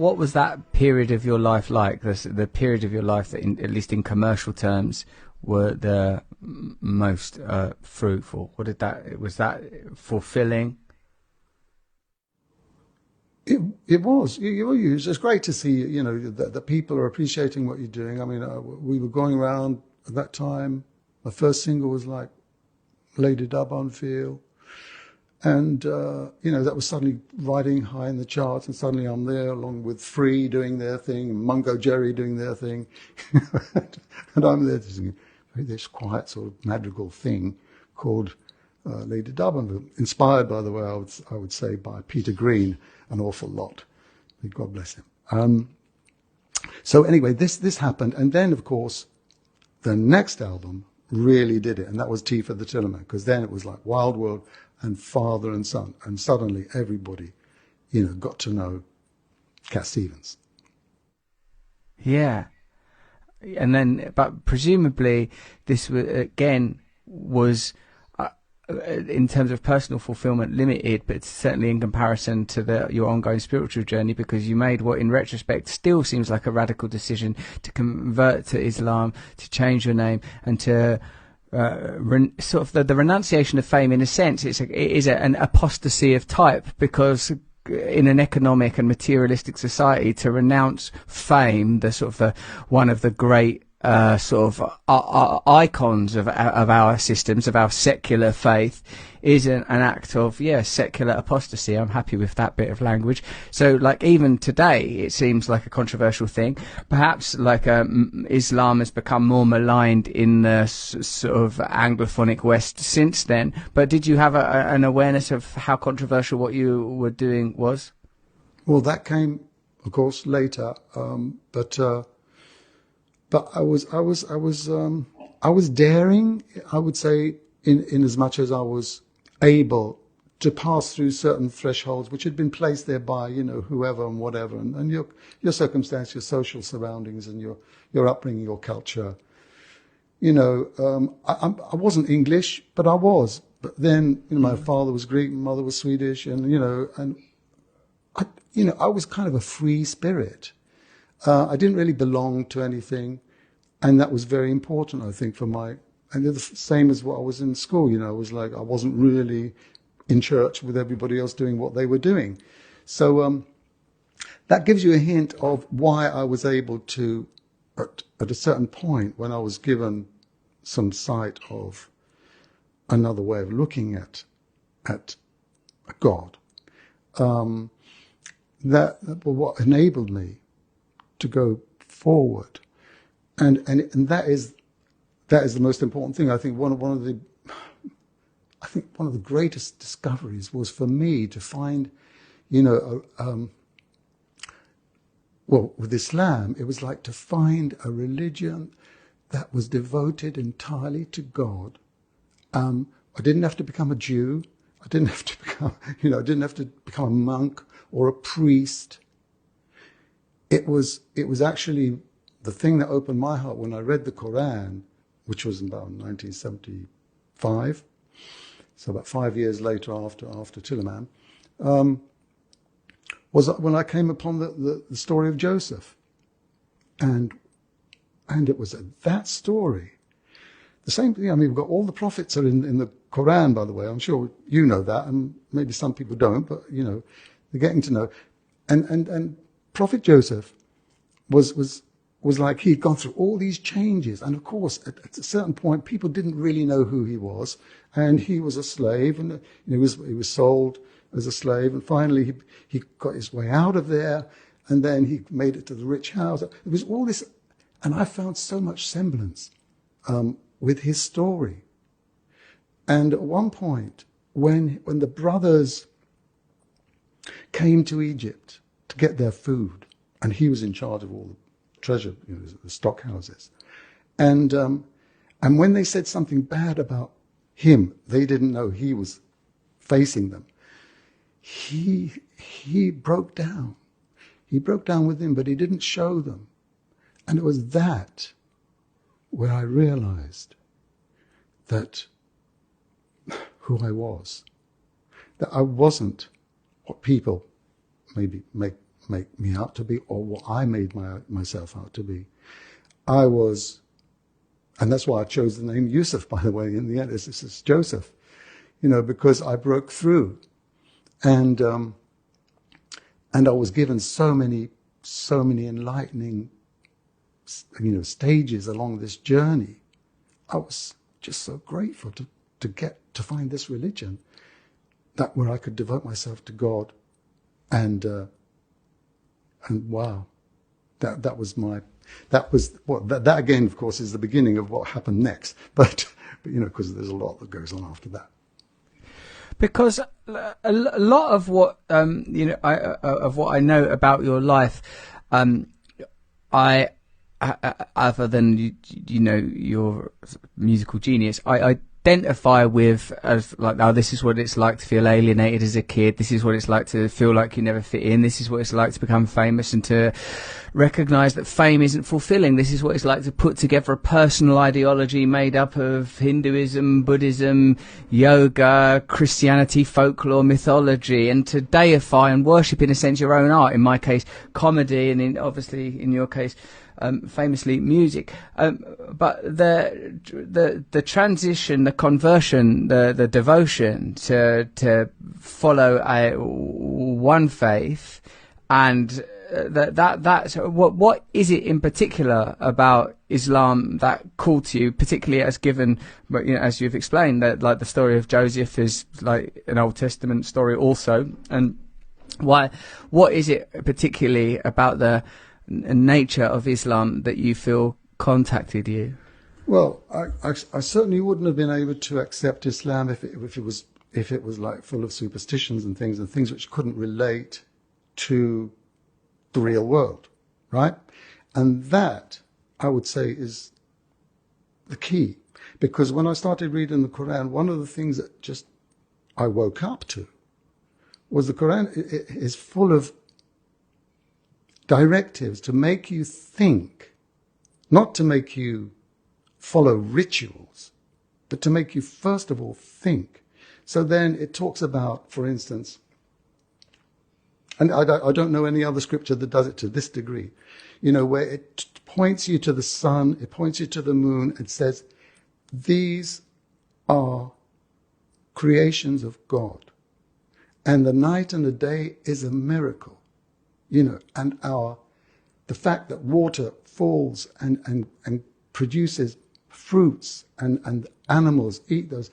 what was that period of your life like? The period of your life that, at least in commercial terms, were the most fruitful? Was that fulfilling? It was. It's great to see, that people are appreciating what you're doing. I mean, we were going around at that time. My first single was like Lady Dub on Feel. And, that was suddenly riding high in the charts, and suddenly I'm there along with Free doing their thing, and Mungo Jerry doing their thing. And I'm there singing this quiet sort of madrigal thing called Lady Dub, inspired, by the way, I would say, by Peter Green an awful lot. God bless him. So anyway, this happened, and then, of course, the next album really did it, and that was Tea for the Tillerman, because then it was like Wild World and Father and Son, and suddenly everybody, got to know Cat Stevens. Yeah. And then, but presumably this was in terms of personal fulfillment limited, but certainly in comparison to your ongoing spiritual journey, because you made what in retrospect still seems like a radical decision to convert to Islam, to change your name, and to sort of the renunciation of fame. In a sense, it is an apostasy of type, because in an economic and materialistic society, to renounce fame, one of the great icons of our systems, of our secular faith, is an act of secular apostasy. I'm happy with that bit of language. So, like, even today, it seems like a controversial thing. Perhaps like Islam has become more maligned in the sort of Anglophonic West since then. But did you have an awareness of how controversial what you were doing was? Well, that came, of course, later. But I was daring, I would say, in as much as I was able to pass through certain thresholds which had been placed there by, whoever and whatever, and your circumstance, your social surroundings, and your upbringing, your culture. I wasn't English, but I was. But then, my father was Greek, my mother was Swedish, and I was kind of a free spirit. I didn't really belong to anything, and that was very important, I think, and the same as what I was in school. I was like, I wasn't really in church with everybody else doing what they were doing. So that gives you a hint of why I was able to, at a certain point, when I was given some sight of another way of looking at God, that what enabled me to go forward, and that is the most important thing. I think one of the greatest discoveries was for me to find, with Islam, it was like to find a religion that was devoted entirely to God. I didn't have to become a Jew. I didn't have to become a monk or a priest. It was actually the thing that opened my heart when I read the Quran, which was about 1975, so about 5 years later after Tillerman, was when I came upon the story of Joseph. And it was that story. The same thing, we've got all the prophets are in the Quran, by the way. I'm sure you know that, and maybe some people don't, but, they're getting to know. And Prophet Joseph was like he'd gone through all these changes. And, of course, at a certain point, people didn't really know who he was. And he was a slave, and he was sold as a slave. And finally, he got his way out of there, and then he made it to the rich house. It was all this, and I found so much semblance with his story. And at one point, when the brothers came to Egypt to get their food, and he was in charge of all the treasure, the stock houses, and when they said something bad about him, they didn't know he was facing them. He broke down. He broke down with them, but he didn't show them. And it was that where I realized that who I was, that I wasn't what people maybe make make me out to be or what I made myself out to be. I was, and that's why I chose the name Yusuf, by the way, in the end. This is Joseph, because I broke through. And I was given so many enlightening, stages along this journey. I was just so grateful to get to find this religion where I could devote myself to God, and wow, that was that again, of course, is the beginning of what happened next. But because there's a lot that goes on after that. Because a lot of what of what I know about your life, I other than your musical genius, I identify with as like, oh, this is what it's like to feel alienated as a kid. This is what it's like to feel like you never fit in. This is what it's like to become famous and to recognize that fame isn't fulfilling. This is what it's like to put together a personal ideology made up of Hinduism, Buddhism, yoga, Christianity, folklore, mythology, and to deify and worship, in a sense, your own art. In my case, comedy, and obviously in your case, famously music. But the transition, the conversion, the devotion to follow one faith, and that's what is it in particular about Islam that called to you, particularly as given, but as you've explained, that like the story of Joseph is like an Old Testament story also, and what is it particularly about the nature of Islam that you feel contacted you? Well, I certainly wouldn't have been able to accept Islam if it was like full of superstitions and things which couldn't relate to the real world, right? And that, I would say, is the key. Because when I started reading the Quran, one of the things that just I woke up to was the Quran is full of directives to make you think, not to make you follow rituals, but to make you first of all think. So then it talks about, for instance, and I don't know any other scripture that does it to this degree, where it points you to the sun, it points you to the moon, and says, these are creations of God. And the night and the day is a miracle, and the fact that water falls and produces fruits and animals eat those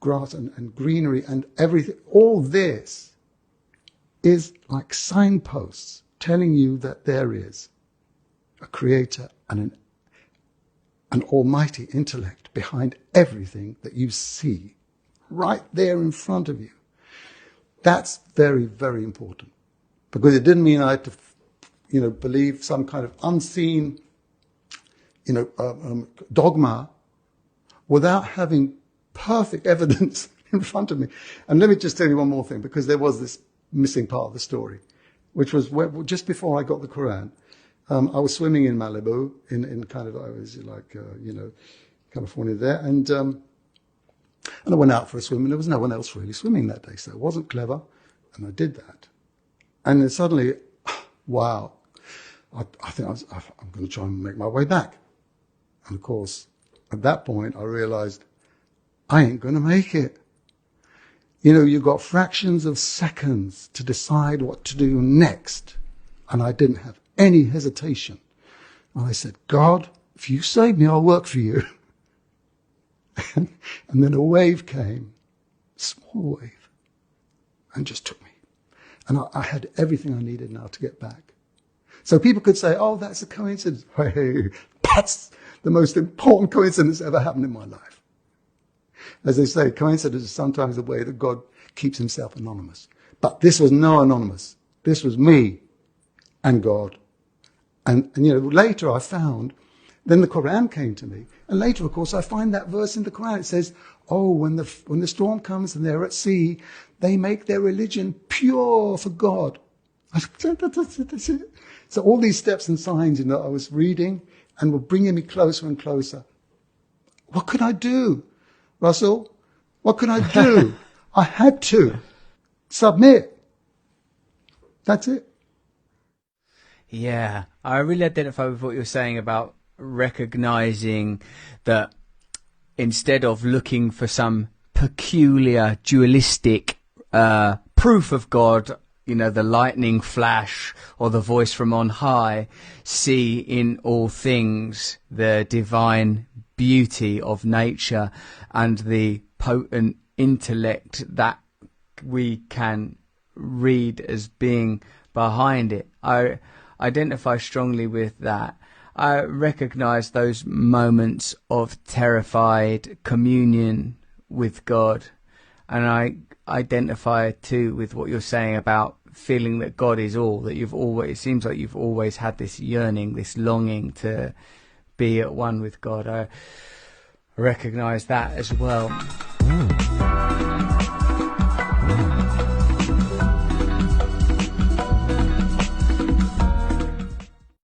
grass and greenery and everything, all this is like signposts telling you that there is a creator and an almighty intellect behind everything that you see right there in front of you. That's very, very important, because it didn't mean I had to, believe some kind of unseen, dogma without having perfect evidence in front of me. And let me just tell you one more thing, because there was this missing part of the story, which was just before I got the Quran. I was swimming in Malibu, in kind of, I was like, California there, and I went out for a swim, and there was no one else really swimming that day, so it wasn't clever, and I did that. And then suddenly, wow, I think I'm going to try and make my way back. And of course, at that point, I realized I ain't going to make it. You've got fractions of seconds to decide what to do next. And I didn't have any hesitation. And I said, God, if you save me, I'll work for you. And then a wave came, a small wave, and just took me. And I had everything I needed now to get back. So people could say, oh, that's a coincidence. Hey, that's the most important coincidence ever happened in my life. As they say, coincidence is sometimes the way that God keeps himself anonymous. But this was no anonymous. This was me and God. And later I found, then the Quran came to me. And later, of course, I find that verse in the Quran. It says, oh, when the storm comes and they're at sea, they make their religion pure for God. That's it. So all these steps and signs, I was reading and were bringing me closer and closer. What could I do, Russell? What could I do? I had to submit. That's it. Yeah, I really identify with what you're saying about recognizing that instead of looking for some peculiar dualistic proof of God, the lightning flash or the voice from on high, see in all things the divine beauty of nature and the potent intellect that we can read as being behind it. I identify strongly with that. I recognize those moments of terrified communion with God, and I identify too with what you're saying about feeling that God is all, that it seems like you've always had this yearning, this longing to be at one with God. I recognize that as well.